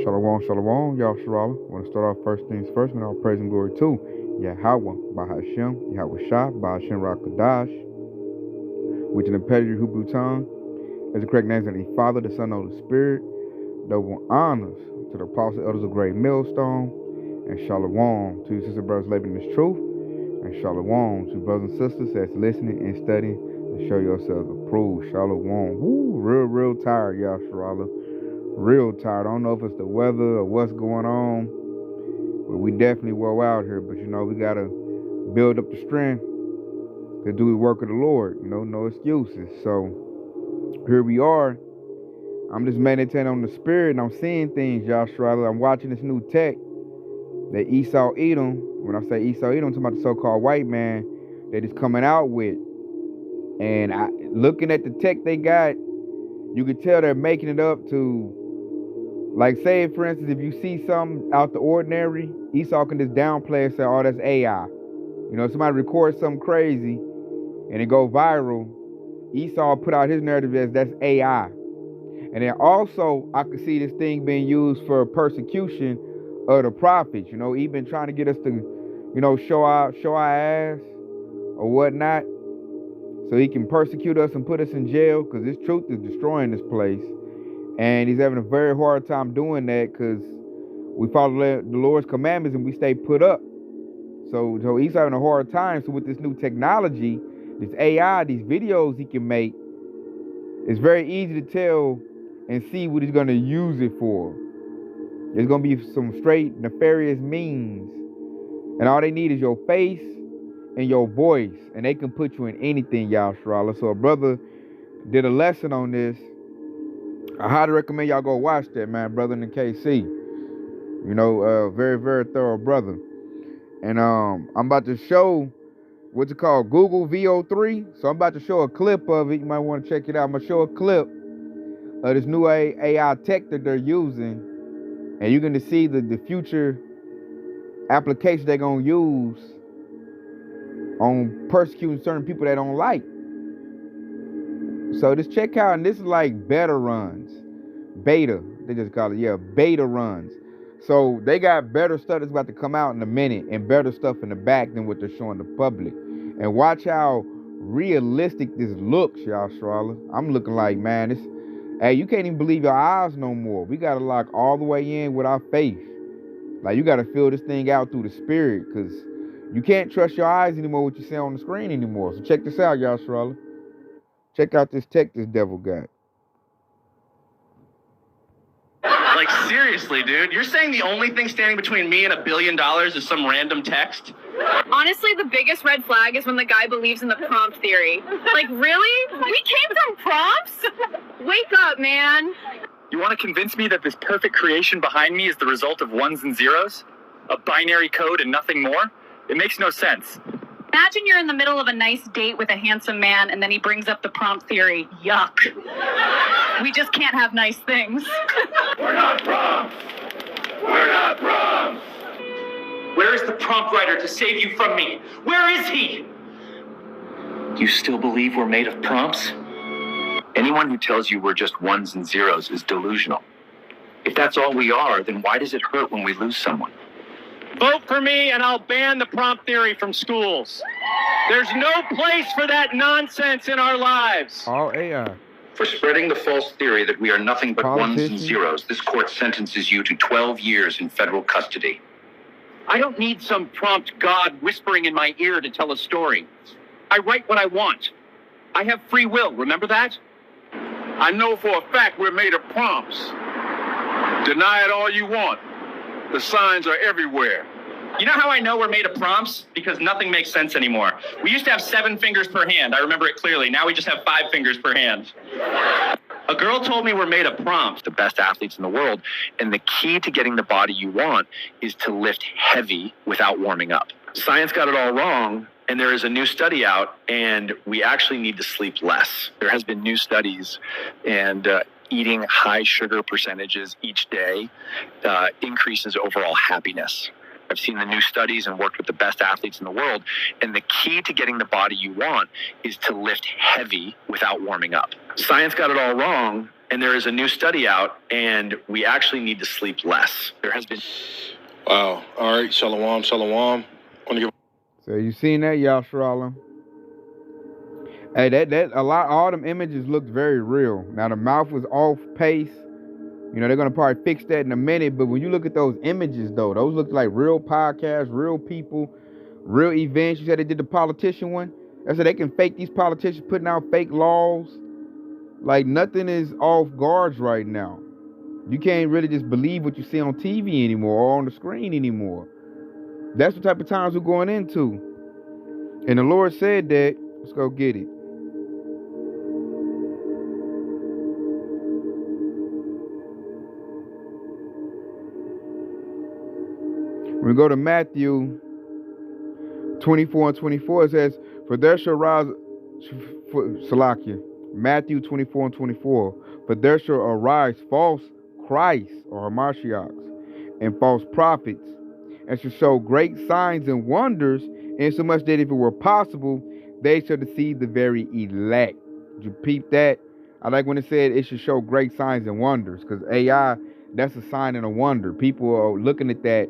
Shalom, shalom, y'all Sharala. I want to start off first things first, and all praise and glory to Yahweh, Bahashem, Yahweh Shah, Bahashem Rakadash, which in the pedigree Hebrew tongue is the correct names of the Father, the Son, and the Spirit. Double honors to the apostle elders of Great Millstone, and shalom to your sister brothers living in this truth, and shalom to brothers and sisters that's listening and studying to show yourselves approved. Shalom. Woo, real tired, y'all Sharala. Real tired. I don't know if it's the weather or what's going on, but we definitely wore out here. But we gotta build up the strength to do the work of the Lord. No excuses. So here we are. I'm just meditating on the spirit, and I'm seeing things, Joshua. I'm watching this new tech that Esau Edom. When I say Esau Edom, I'm talking about the so-called white man that is coming out with. And looking at the tech they got, you could tell they're making it up to. Like, say, for instance, if you see something out the ordinary, Esau can just downplay and say, oh, that's AI. Somebody records something crazy and it go viral. Esau put out his narrative as that's AI. And then also, I could see this thing being used for persecution of the prophets. He been trying to get us to, show our ass or whatnot, so he can persecute us and put us in jail, because this truth is destroying this place. And he's having a very hard time doing that because we follow the Lord's commandments and we stay put up. So he's having a hard time. So with this new technology, this AI, these videos he can make, it's very easy to tell and see what he's going to use it for. There's going to be some straight nefarious means. And all they need is your face and your voice. And they can put you in anything, y'all Sharala. So a brother did a lesson on this. I highly recommend y'all go watch that, man, brother in the KC. Very, very thorough brother. And I'm about to show what's it called, Google VO3. So I'm about to show a clip of it. You might want to check it out. I'm going to show a clip of this new AI tech that they're using. And you're going to see the future applications they're going to use on persecuting certain people they don't like. So just check out, and this is like beta runs. Beta, they just call it, beta runs. So they got better stuff that's about to come out in a minute, and better stuff in the back than what they're showing the public. And watch how realistic this looks, y'all Sharala. I'm looking like, man, you can't even believe your eyes no more. We gotta lock all the way in with our faith. Like, you gotta feel this thing out through the spirit, because you can't trust your eyes anymore, what you see on the screen anymore. So check this out, y'all Sharala. Check out this tech this devil got. Like, seriously, dude, you're saying the only thing standing between me and $1 billion is some random text? Honestly, the biggest red flag is when the guy believes in the prompt theory. Like, really? We came from prompts? Wake up, man. You want to convince me that this perfect creation behind me is the result of ones and zeros? A binary code and nothing more? It makes no sense. Imagine you're in the middle of a nice date with a handsome man, and then he brings up the prompt theory. Yuck. We just can't have nice things. We're not prompts. We're not prompts. Where is the prompt writer to save you from me? Where is he? You still believe we're made of prompts? Anyone who tells you we're just ones and zeros is delusional. If that's all we are, then why does it hurt when we lose someone? Vote for me and I'll ban the prompt theory from schools. There's no place for that nonsense in our lives. All AI. For spreading the false theory that we are nothing but ones and zeros, this court sentences you to 12 years in federal custody. I don't need some prompt god whispering in my ear to tell a story. I write what I want. I have free will, remember that? I know for a fact we're made of prompts. Deny it all you want. The signs are everywhere. You know how I know we're made of prompts? Because nothing makes sense anymore. We used to have 7 fingers per hand. I remember it clearly. Now we just have 5 fingers per hand. A girl told me we're made of prompts. The best athletes in the world. And the key to getting the body you want is to lift heavy without warming up. Science got it all wrong. And there is a new study out, and we actually need to sleep less. There has been new studies, and eating high sugar percentages each day increases overall happiness. I've seen the new studies and worked with the best athletes in the world, and the key to getting the body you want is to lift heavy without warming up. Science got it all wrong, and there is a new study out, and we actually need to sleep less. There has been. Wow. All right. Shalom. Shalom. So you seen that, Yasharala? Hey, all them images looked very real. Now the mouth was off pace. You know, they're gonna probably fix that in a minute. But when you look at those images, though, those look like real podcasts, real people, real events. You said they did the politician one. I said they can fake these politicians putting out fake laws. Like nothing is off guards right now. You can't really just believe what you see on TV anymore or on the screen anymore. That's the type of times we're going into. And the Lord said that. Let's go get it. When we go to Matthew 24 and 24, it says, for there shall rise, Salakia, Matthew 24 and 24, for there shall arise false Christs or Hamashiachs and false prophets, and shall show great signs and wonders, insomuch that if it were possible, they shall deceive the very elect. Did you peep that? I like when it said it should show great signs and wonders, because AI, that's a sign and a wonder. People are looking at that,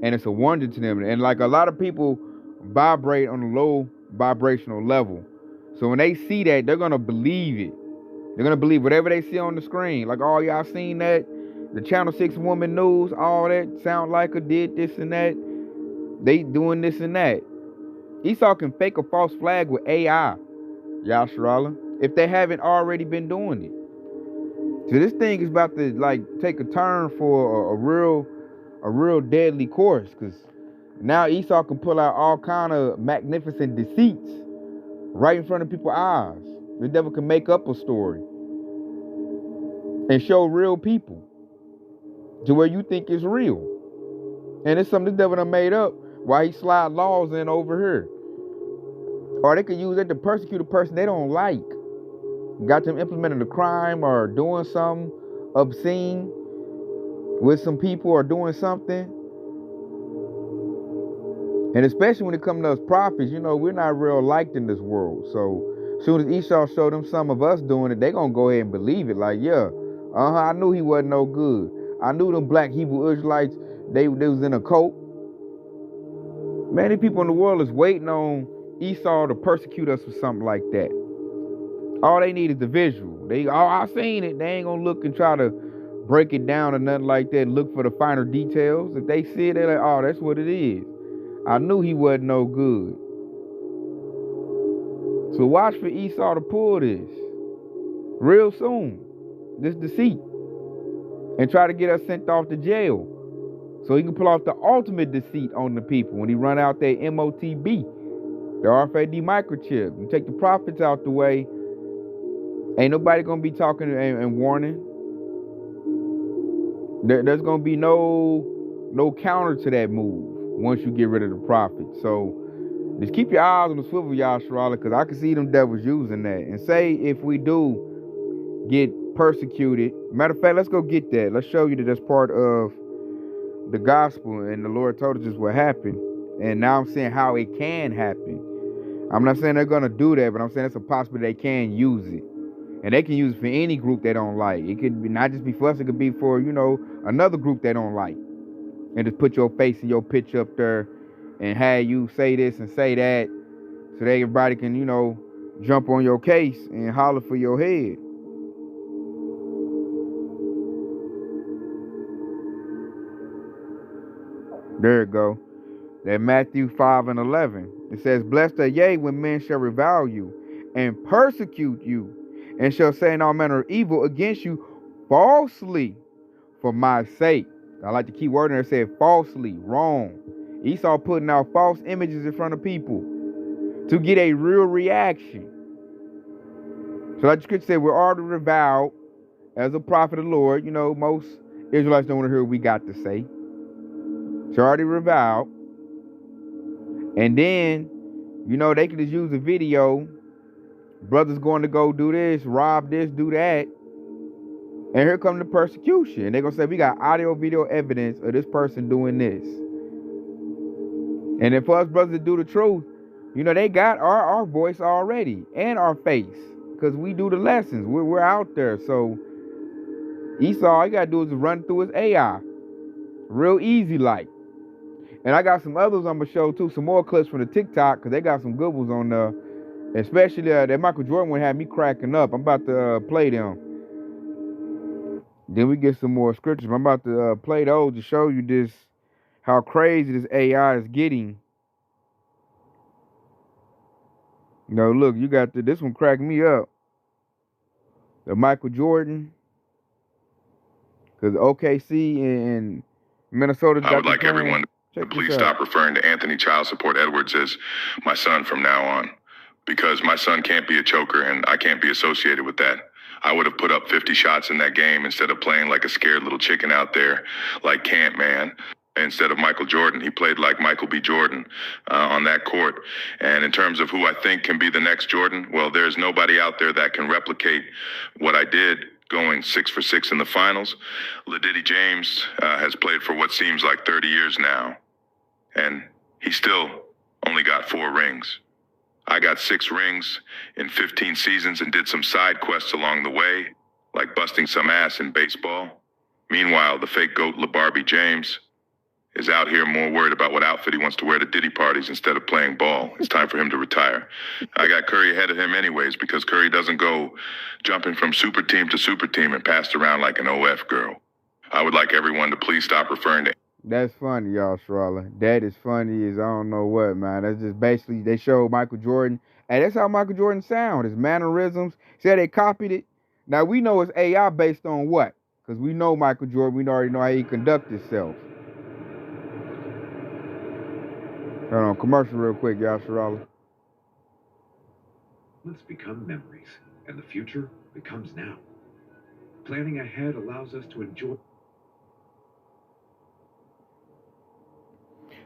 and it's a wonder to them. And like a lot of people vibrate on a low vibrational level. So when they see that, they're going to believe it. They're going to believe whatever they see on the screen. Like, oh, y'all seen that? The Channel 6 Woman News, all that, Sound Like a did this and that. They doing this and that. Esau can fake a false flag with AI, Yasharala, if they haven't already been doing it. So this thing is about to, like, take a turn for a real deadly course, because now Esau can pull out all kind of magnificent deceits right in front of people's eyes. The devil can make up a story and show real people to where you think it's real. And it's something the devil done made up while he slide laws in over here. Or they could use it to persecute a person they don't like. Got them implementing a crime or doing something obscene with some people or doing something. And especially when it comes to us prophets, you know, we're not real liked in this world. So as soon as Esau showed them some of us doing it, they gonna go ahead and believe it. Like, yeah, I knew he wasn't no good. I knew them black Hebrew Israelites, they was in a cult. Many people in the world is waiting on Esau to persecute us for something like that. All they need is the visual. I seen it. They ain't gonna look and try to break it down or nothing like that and look for the finer details. If they see it, they're like, oh, that's what it is. I knew he wasn't no good. So watch for Esau to pull this real soon. This deceit. And try to get us sent off to jail. So he can pull off the ultimate deceit on the people when he run out their MOTB, the RFID microchip. You take the prophets out the way, ain't nobody gonna be talking and warning. There's gonna be no counter to that move once you get rid of the prophets. So just keep your eyes on the swivel, Yasharala, because I can see them devils using that. And say if we do get persecuted, matter of fact, let's go get that. Let's show you that that's part of the gospel, and the Lord told us just what happened. And now I'm saying how it can happen. I'm not saying they're gonna do that, but I'm saying it's a possibility they can use it. And they can use it for any group they don't like. It could be not just be for us, it could be for, you know, another group they don't like. And just put your face and your picture up there and have you say this and say that so that everybody can, you know, jump on your case and holler for your head. There it go. That Matthew 5 and 11. It says, blessed are ye when men shall revile you and persecute you, and shall say in all manner of evil against you falsely for my sake. I like the key word in there, said falsely, wrong. Esau putting out false images in front of people to get a real reaction. So like the scripture said, we're already reviled as a prophet of the Lord. You know, most Israelites don't want to hear what we got to say. It's already reviled. And then, you know, they can just use a video. Brothers going to go do this, rob this, do that. And here comes the persecution. And they're going to say, we got audio, video evidence of this person doing this. And then for us brothers to do the truth, you know, they got our voice already and our face. Because we do the lessons. We're out there. So Esau, all you gotta do is run through his AI. Real easy like. And I got some others I'm gonna show too, some more clips from the TikTok, because they got some good ones on there. Especially that Michael Jordan one had me cracking up. I'm about to play them. Then we get some more scriptures. I'm about to play those to show you this, how crazy this AI is getting. You know, look, you got this one cracking me up. The Michael Jordan. Because OKC and Minnesota. I would like everyone to please stop referring to Anthony Child Support Edwards as my son from now on. Because my son can't be a choker and I can't be associated with that. I would have put up 50 shots in that game instead of playing like a scared little chicken out there like Camp Man. Instead of Michael Jordan, he played like Michael B. Jordan on that court. And in terms of who I think can be the next Jordan, well, there's nobody out there that can replicate what I did going 6 for 6 in the finals. LaDiddy James has played for what seems like 30 years now. And he still only got 4 rings. I got 6 rings in 15 seasons and did some side quests along the way, like busting some ass in baseball. Meanwhile, the fake GOAT LaBarbie James is out here more worried about what outfit he wants to wear to Diddy parties instead of playing ball. It's time for him to retire. I got Curry ahead of him anyways because Curry doesn't go jumping from super team to super team and passed around like an OF girl. I would like everyone to please stop referring to... That's funny, y'all, Sharla. That is funny as I don't know what, man. That's just basically, they showed Michael Jordan. And that's how Michael Jordan sound, his mannerisms. See they copied it? Now, we know it's AI based on what? Because we know Michael Jordan. We already know how he conducts himself. Hold on, commercial real quick, y'all, Sharala. Let's become memories, and the future becomes now. Planning ahead allows us to enjoy...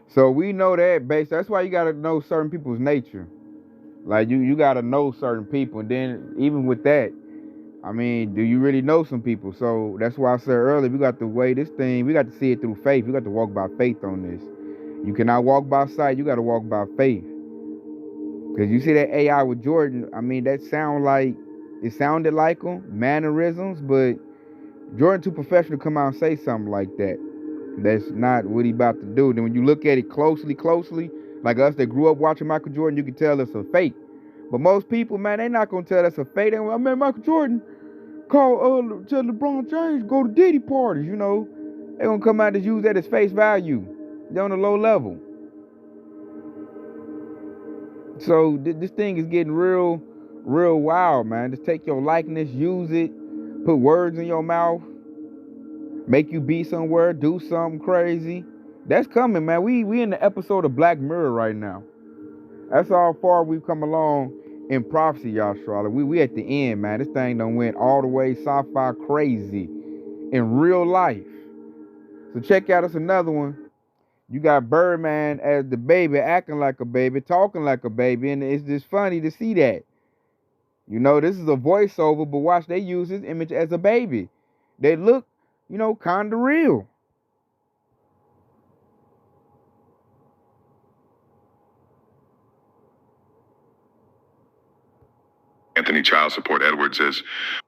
So we know that based. That's why you gotta know certain people's nature. Like you gotta know certain people, and then even with that, I mean, do you really know some people? So that's why I said earlier, we got to weigh this thing. We got to see it through faith. We got to walk by faith on this. You cannot walk by sight. You got to walk by faith. Because you see that AI with Jordan. I mean, it sounded like him, mannerisms, but Jordan too professional to come out and say something like that. That's not what he about to do. Then when you look at it closely, like us that grew up watching Michael Jordan, you can tell it's a fake. But most people, man, they not gonna tell that's a fake. I mean, Michael Jordan called tell LeBron James go to Diddy parties. You know, they gonna come out and use that as face value. They're on a low level. So this thing is getting real wild, man. Just take your likeness, use it, put words in your mouth. Make you be somewhere, do something crazy. That's coming, man. We in the episode of Black Mirror right now. That's how far we've come along in prophecy, y'all, Charlotte. We at the end, man. This thing done went all the way sci-fi crazy in real life. So check out us another one. You got Birdman as the baby, acting like a baby, talking like a baby, and it's just funny to see that. You know, this is a voiceover, but watch, they use his image as a baby. They look, you know, kind of real. Anthony Child Support Edwards is...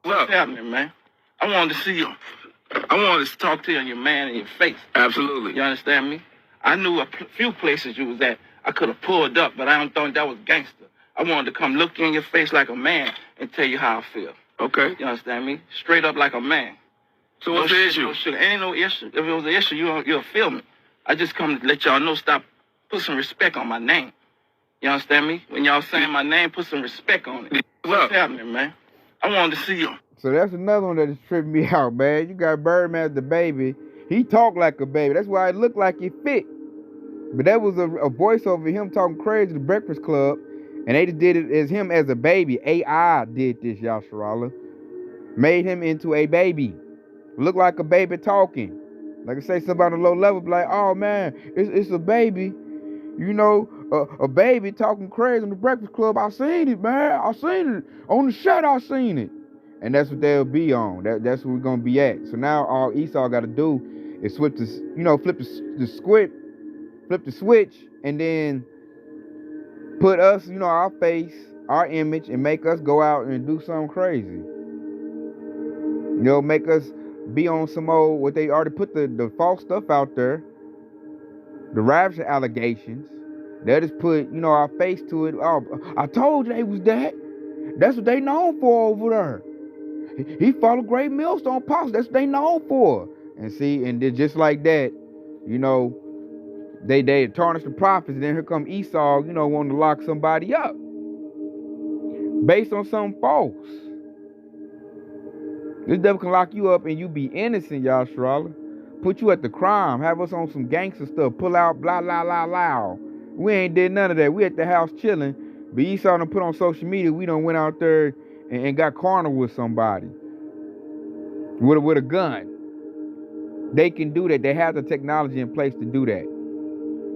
What's happening, man? I wanted to see you. I wanted to talk to you on your man in your face. Absolutely. You understand me? I knew a few places you was at. I could have pulled up, but I don't think that was gangster. I wanted to come look you in your face like a man and tell you how I feel. Okay. You understand me? Straight up like a man. So what's the issue? Ain't no issue. If it was an issue, you'll feel me. I just come to let y'all know, put some respect on my name. You understand me? When y'all saying my name, put some respect on it. What's happening, man? I wanted to see you. So that's another one that is tripping me out, man. You got Birdman as the baby. He talked like a baby. That's why it looked like he fit. But that was a voiceover of him talking crazy to the Breakfast Club. And they just did it as him as a baby. AI did this, y'all, Sharala. Made him into a baby. Look like a baby talking. Like I say, somebody on a low level be like, oh man, it's a baby. You know, a baby talking crazy on the Breakfast Club. I seen it, man. I seen it. On the shot, I seen it. And that's what they'll be on. That's what we're gonna be at. So now all Esau gotta do is flip the switch, and then put us, our face, our image, and make us go out and do something crazy. Make us be on some old, what they already put the false stuff out there, the rapture allegations. They'll just put, our face to it. Oh, I told you they was that. That's what they known for over there. He followed Great Millstone Apostle. That's what they known for. And see, and then just like that, they tarnish the prophets. And then here come Esau, wanting to lock somebody up based on something false. This devil can lock you up and you be innocent, Yasharala. Put you at the crime. Have us on some gangster stuff. Pull out, blah, blah, blah, blah. We ain't did none of that. We at the house chilling. But Esau done put on social media. We done went out there and got carnal with somebody. With a gun. They can do that. They have the technology in place to do that.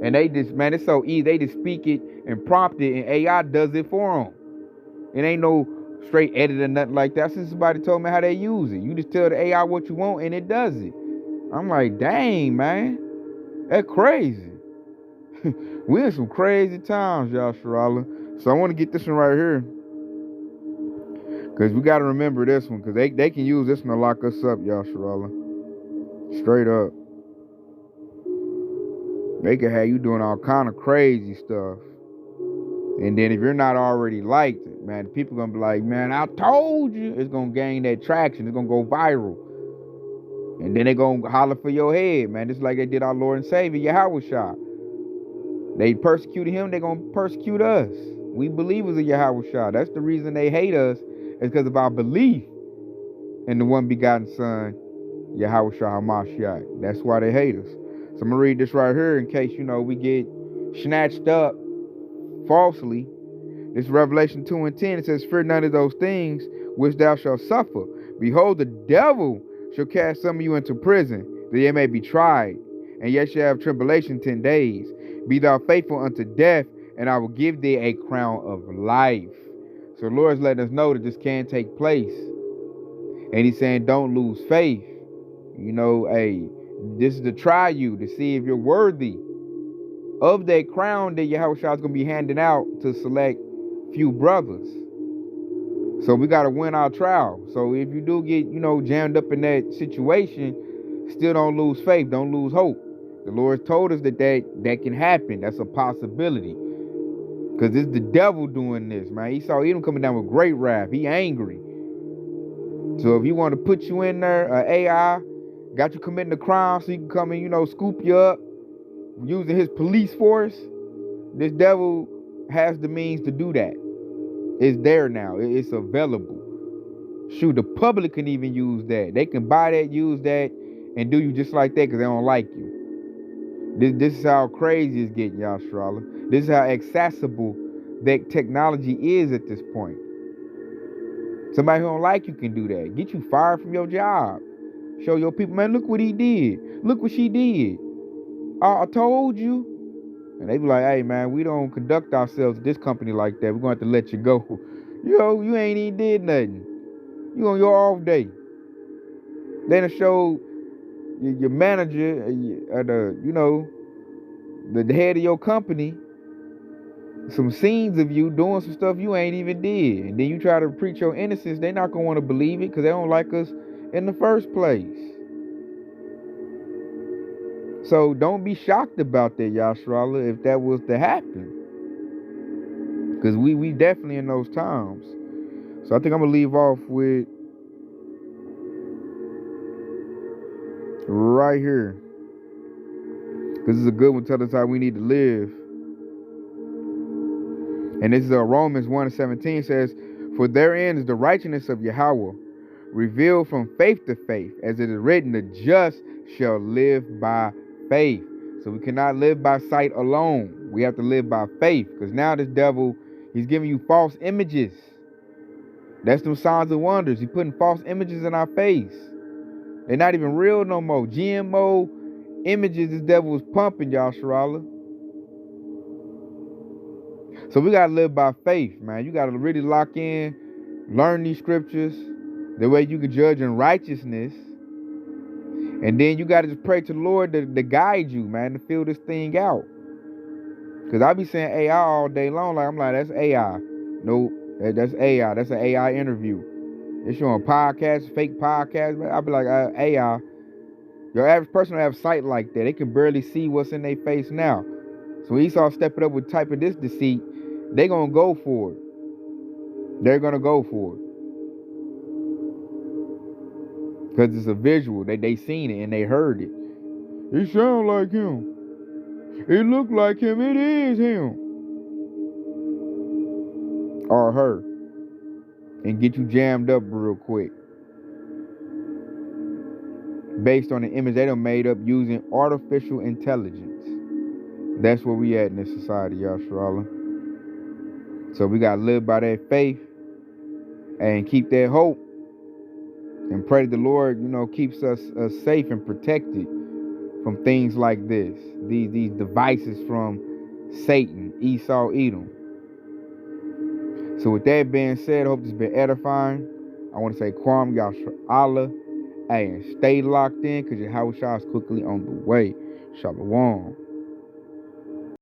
And they just, man, it's so easy. They just speak it and prompt it, and AI does it for them. It ain't no straight edit or nothing like that. Since somebody told me how they use it. You just tell the AI what you want, and it does it. I'm like, dang, man. That's crazy. We're in some crazy times, Yasharala. So I want to get this one right here. Because we got to remember this one. Because they can use this one to lock us up, Yasharala. Straight up. They can have you doing all kind of crazy stuff. And then if you're not already liked, man, people going to be like, man, I told you. It's going to gain that traction. It's going to go viral. And then they going to holler for your head, man. Just like they did our Lord and Savior, Yahushua. They persecuted him. They're going to persecute us. We believers of Yahushua. That's the reason they hate us. It's because of our belief in the one begotten Son, Yahushua HaMashiach. That's why they hate us. So I'm going to read this right here in case, we get snatched up falsely. This Revelation 2:10. It says, fear none of those things which thou shalt suffer. Behold, the devil shall cast some of you into prison, that ye may be tried, and yet shall have tribulation 10 days. Be thou faithful unto death, and I will give thee a crown of life. So the Lord's letting us know that this can take place. And he's saying, don't lose faith. Hey, this is to try you, to see if you're worthy of that crown that Yahushua is going to be handing out to select few brothers. So we got to win our trial. So if you do get, jammed up in that situation, still don't lose faith. Don't lose hope. The Lord told us that can happen. That's a possibility. Because it's the devil doing this, man. He saw Edom coming down with great wrath. He angry. So if he want to put you in there, AI, got you committing a crime so he can come and, scoop you up using his police force, this devil has the means to do that. It's there now. It's available. Shoot, the public can even use that. They can buy that, use that, and do you just like that because they don't like you. This is how crazy it's getting, Yasharala. This is how accessible that technology is at this point. Somebody who don't like you can do that. Get you fired from your job. Show your people, man, look what he did. Look what she did. I told you. And they be like, hey, man, we don't conduct ourselves at this company like that. We're going to have to let you go. You ain't even did nothing. You on your off day. Then it showed your manager, the head of your company, some scenes of you doing some stuff you ain't even did. And then you try to preach your innocence. They're not going to want to believe it because they don't like us in the first place. So don't be shocked about that, Yasharala, if that was to happen. Because we definitely in those times. So I think I'm going to leave off with right here. Because this is a good one. Tell us how we need to live. And this is Romans 1:17 says, for therein is the righteousness of Yahweh, revealed from faith to faith, as it is written, the just shall live by faith. So we cannot live by sight alone. We have to live by faith. Because now this devil, he's giving you false images. That's them signs and wonders. He's putting false images in our face. They're not even real no more. GMO images this devil is pumping, Yasharala. So we got to live by faith, man. You got to really lock in, learn these scriptures, the way you can judge in righteousness. And then you got to just pray to the Lord to guide you, man, to fill this thing out. Because I be saying AI all day long. I'm like, that's AI. No, that's AI. That's an AI interview. It's showing podcasts, fake podcasts. Man, I'll be like, hey, y'all. Your average person will have sight like that. They can barely see what's in their face now. So Esau stepping up with type of this deceit, they going to go for it. They're going to go for it. Because it's a visual. They seen it and they heard it. It sound like him. It look like him. It is him. Or her. And get you jammed up real quick. Based on the image they done made up using artificial intelligence. That's where we at in this society, Yasharallah. So we got to live by that faith and keep that hope. And pray the Lord, keeps us safe and protected from things like this. These devices from Satan, Esau, Edom. So with that being said, I hope this has been edifying. I want to say Kwam Yasharallah. Hey, and stay locked in because your Yahweh Shah is quickly on the way. Shalom.